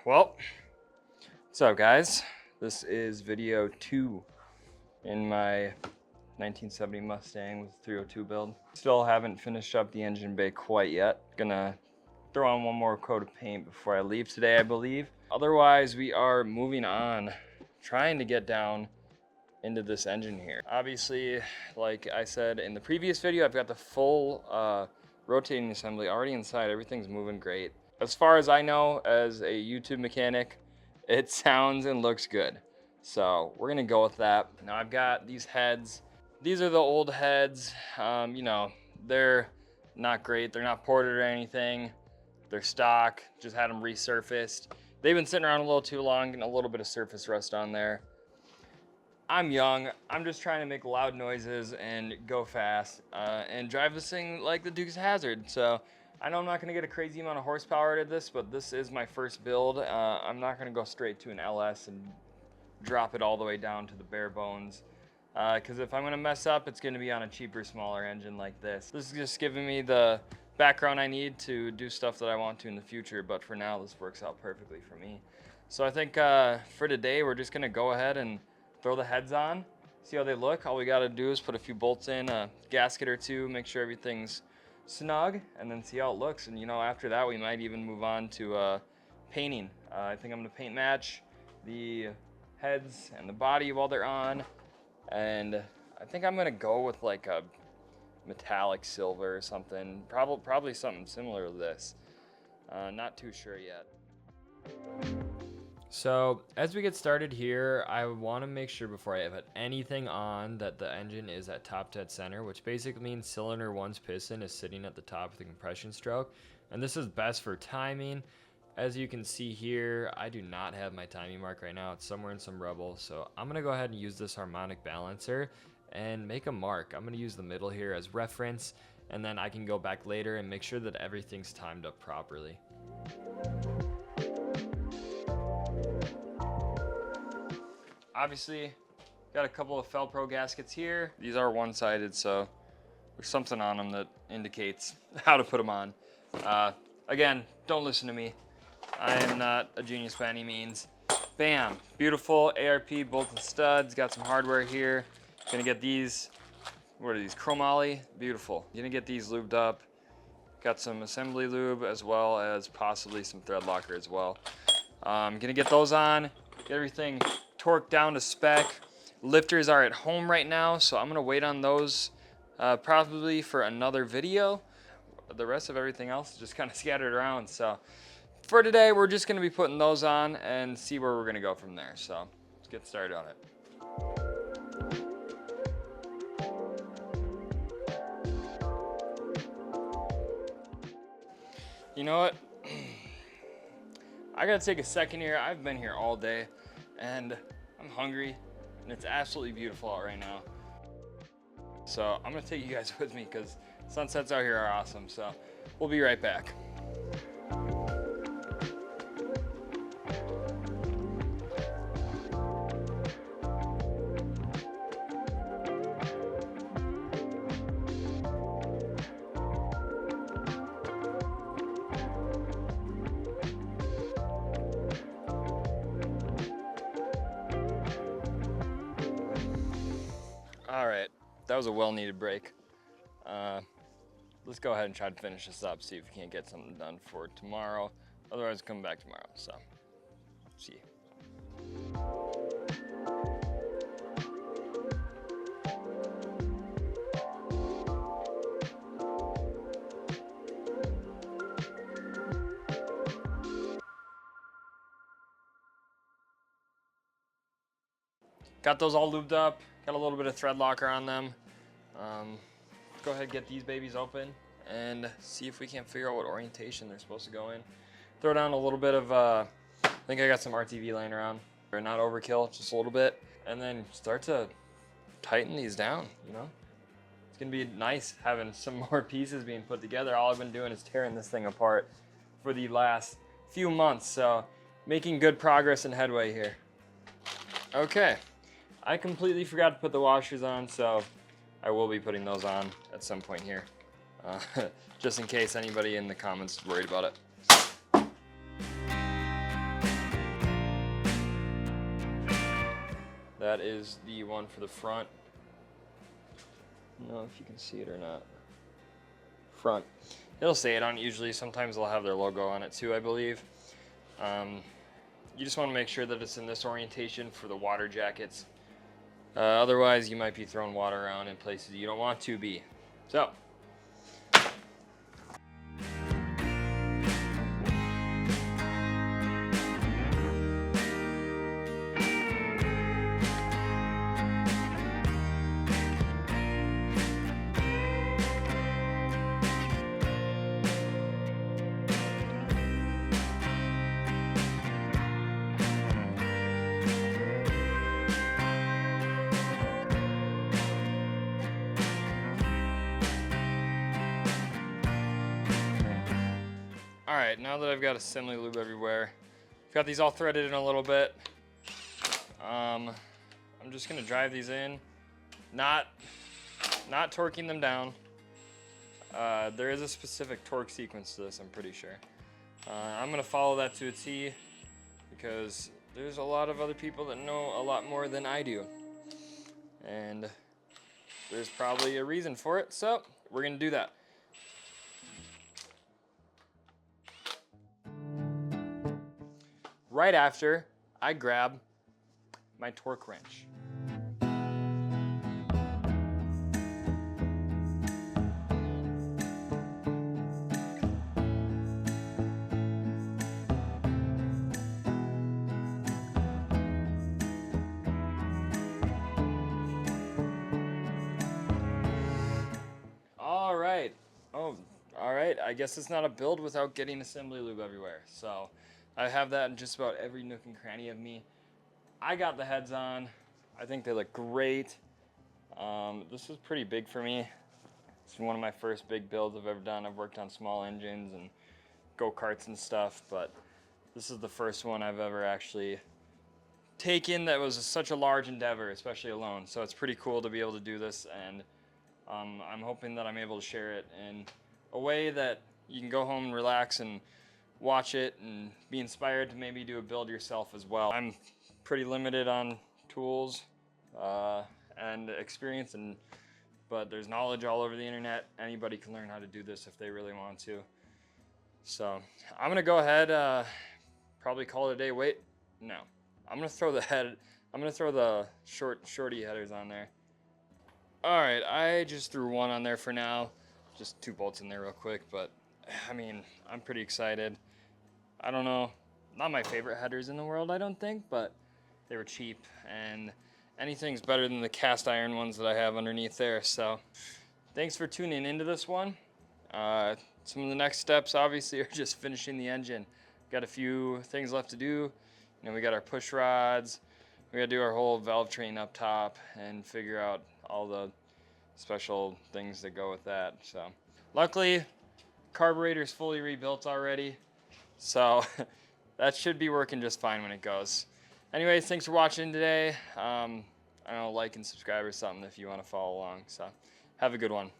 Well, what's up guys? This is video 2 in my 1970 Mustang with 302 build. Still haven't finished up the engine bay quite yet. Gonna throw on one more coat of paint before I leave today, I believe. Otherwise, we are moving on, trying to get down into this engine here. Obviously, like I said in the previous video, I've got the full rotating assembly already inside. Everything's moving great. As far as I know, as a YouTube mechanic, it sounds and looks good. So we're gonna go with that. Now I've got these heads. These are the old heads. You know, they're not great. They're not ported or anything. They're stock, just had them resurfaced. They've been sitting around a little too long, getting a little bit of surface rust on there. I'm young, I'm just trying to make loud noises and go fast and drive this thing like the Dukes of Hazzard. So I know I'm not gonna get a crazy amount of horsepower out of this, but this is my first build. I'm not gonna go straight to an LS and drop it all the way down to the bare bones. Because if I'm gonna mess up, it's gonna be on a cheaper, smaller engine like this. This is just giving me the background I need to do stuff that I want to in the future, but for now, this works out perfectly for me. So I think for today, we're just gonna go ahead and throw the heads on, see how they look. All we gotta do is put a few bolts in, a gasket or two, make sure everything's snug, and then see how it looks. And you know, after that, we might even move on to painting. I think I'm gonna paint match the heads and the body while they're on. And I think I'm gonna go with like a metallic silver or something. Probably something similar to this. Not too sure yet. So as we get started here, I want to make sure before I put anything on that the engine is at top dead center, which basically means cylinder 1's piston is sitting at the top of the compression stroke. And this is best for timing. As you can see here, I do not have my timing mark right now. It's somewhere in some rubble. So I'm going to go ahead and use this harmonic balancer and make a mark. I'm going to use the middle here as reference, and then I can go back later and make sure that everything's timed up properly. Obviously, got a couple of Felpro gaskets here. These are one-sided, so there's something on them that indicates how to put them on. Again, don't listen to me. I am not a genius by any means. Bam, beautiful ARP bolts and studs. Got some hardware here. Gonna get these, what are these, chromoly? Beautiful. Gonna get these lubed up. Got some assembly lube as well as possibly some thread locker as well. Gonna get those on, get everything torqued down to spec. Lifters are at home right now, so I'm gonna wait on those probably for another video. The rest of everything else is just kind of scattered around. So for today, we're just gonna be putting those on and see where we're gonna go from there. So let's get started on it. You know what? I gotta take a second here. I've been here all day and I'm hungry and it's absolutely beautiful out right now. So I'm gonna take you guys with me because sunsets out here are awesome. So we'll be right back. All right, that was a well-needed break. Let's go ahead and try to finish this up, see if we can't get something done for tomorrow. Otherwise, come back tomorrow, so see you. Got those all lubed up. Got a little bit of thread locker on them. Go ahead and get these babies open and see if we can't figure out what orientation they're supposed to go in. Throw down a little bit of, I think I got some RTV laying around. Or not overkill, just a little bit. And then start to tighten these down, you know? It's gonna be nice having some more pieces being put together. All I've been doing is tearing this thing apart for the last few months. So making good progress and headway here. Okay. I completely forgot to put the washers on, so I will be putting those on at some point here, just in case anybody in the comments is worried about it. that is the one for the front. I don't know if you can see it or not. Front. It'll say it on it usually. Sometimes they'll have their logo on it too, I believe. You just want to make sure that it's in this orientation for the water jackets. Otherwise, you might be throwing water around in places you don't want to be. So. Alright, now that I've got assembly lube everywhere, I've got these all threaded in a little bit. I'm just gonna drive these in, not torquing them down. There is a specific torque sequence to this, I'm pretty sure. I'm gonna follow that to a T because there's a lot of other people that know a lot more than I do. And there's probably a reason for it, so we're gonna do that. Right after, I grab my torque wrench. All right. Oh, all right. I guess it's not a build without getting assembly lube everywhere. So I have that in just about every nook and cranny of me. I got the heads on. I think they look great. This is pretty big for me. It's one of my first big builds I've ever done. I've worked on small engines and go-karts and stuff, but this is the first one I've ever actually taken that was such a large endeavor, especially alone. So it's pretty cool to be able to do this, and I'm hoping that I'm able to share it in a way that you can go home and relax and watch it and be inspired to maybe do a build yourself as well. I'm pretty limited on tools and experience, but there's knowledge all over the internet. Anybody can learn how to do this if they really want to. So I'm gonna go ahead, probably call it a day. Wait, no. I'm gonna throw the shorty headers on there. All right, I just threw one on there for now. Just 2 bolts in there real quick, but I mean, I'm pretty excited. I don't know, not my favorite headers in the world, I don't think, but they were cheap, and anything's better than the cast iron ones that I have underneath there. So thanks for tuning into this one. Some of the next steps obviously are just finishing the engine. Got a few things left to do. You know, we got our push rods. We gotta do our whole valve train up top and figure out all the special things that go with that. So luckily, carburetor's fully rebuilt already. So that should be working just fine when it goes. Anyways, thanks for watching today. I don't know, like and subscribe or something if you want to follow along. So have a good one.